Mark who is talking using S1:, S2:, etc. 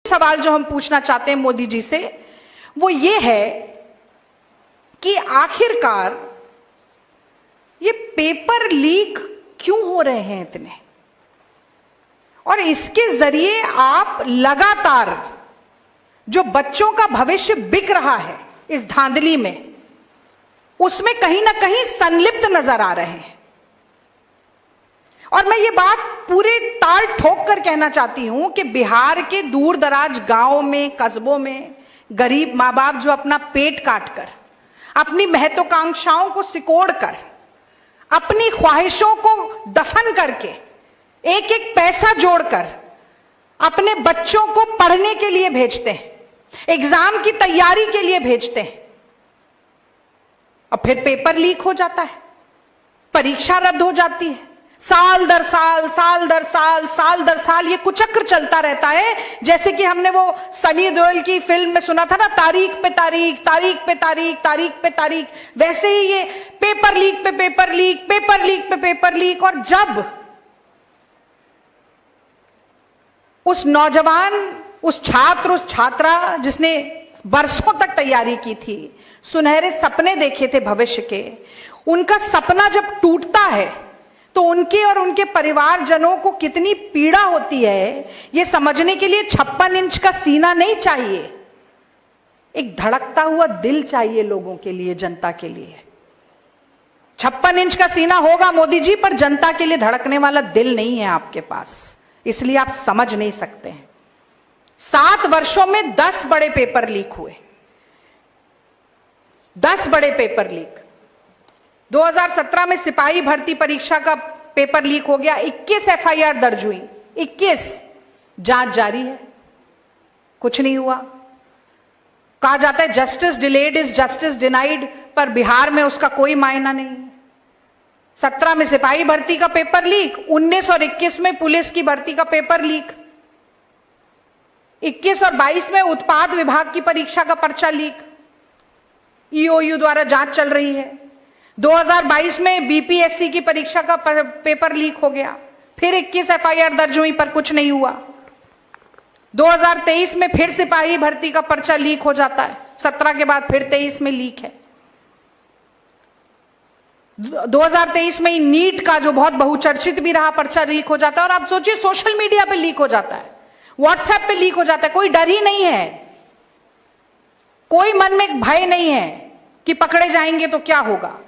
S1: सवाल जो हम पूछना चाहते हैं मोदी जी से वो ये है कि आखिरकार ये पेपर लीक क्यों हो रहे हैं इतने, और इसके जरिए आप लगातार जो बच्चों का भविष्य बिक रहा है इस धांधली में, उसमें कहीं ना कहीं संलिप्त नजर आ रहे हैं। और मैं ये बात पूरे ताल ठोक कर कहना चाहती हूं कि बिहार के दूर दराज गांवों में, कस्बों में गरीब माँ बाप जो अपना पेट काट कर, अपनी महत्वाकांक्षाओं को सिकोड़ कर, अपनी ख्वाहिशों को दफन करके, एक एक पैसा जोड़कर अपने बच्चों को पढ़ने के लिए भेजते हैं, एग्जाम की तैयारी के लिए भेजते हैं, और फिर पेपर लीक हो जाता है, परीक्षा रद्द हो जाती है, साल दर साल, साल दर साल, साल दर साल ये कुचक्र चलता रहता है। जैसे कि हमने वो सनी देओल की फिल्म में सुना था ना, तारीख पे तारीख, तारीख पे तारीख, तारीख पे तारीख, वैसे ही ये पेपर लीक पे पेपर लीक, पेपर लीक पे पेपर लीक। और जब उस नौजवान, उस छात्र, उस छात्रा जिसने बरसों तक तैयारी की थी, सुनहरे सपने देखे थे भविष्य के, उनका सपना जब टूटता है तो उनके और उनके परिवारजनों को कितनी पीड़ा होती है, यह समझने के लिए 56 इंच का सीना नहीं चाहिए, एक धड़कता हुआ दिल चाहिए लोगों के लिए, जनता के लिए। 56 इंच का सीना होगा मोदी जी, पर जनता के लिए धड़कने वाला दिल नहीं है आपके पास, इसलिए आप समझ नहीं सकते हैं। 7 वर्षों में 10 बड़े पेपर लीक हुए, 10 बड़े पेपर लीक। 2017 में सिपाही भर्ती परीक्षा का पेपर लीक हो गया, 21 एफआईआर दर्ज हुई, 21, जांच जारी है, कुछ नहीं हुआ। कहा जाता है justice delayed is justice denied, पर बिहार में उसका कोई मायना नहीं है। 17 में सिपाही भर्ती का पेपर लीक, 19 और 21 में पुलिस की भर्ती का पेपर लीक, 21 और 22 में उत्पाद विभाग की परीक्षा का पर्चा लीक, ईओयू द्वारा जांच चल रही है। 2022 में बीपीएससी की परीक्षा का पेपर लीक हो गया, फिर 21 एफआईआर दर्ज हुई पर कुछ नहीं हुआ। 2023 में फिर सिपाही भर्ती का पर्चा लीक हो जाता है, 17 के बाद फिर 23 में लीक है। 2023 में नीट का जो बहुत बहुचर्चित भी रहा पर्चा लीक हो जाता है, और आप सोचिए सोशल मीडिया पे लीक हो जाता है, व्हाट्सएप पे लीक हो जाता है। कोई डर ही नहीं है, कोई मन में भय नहीं है कि पकड़े जाएंगे तो क्या होगा।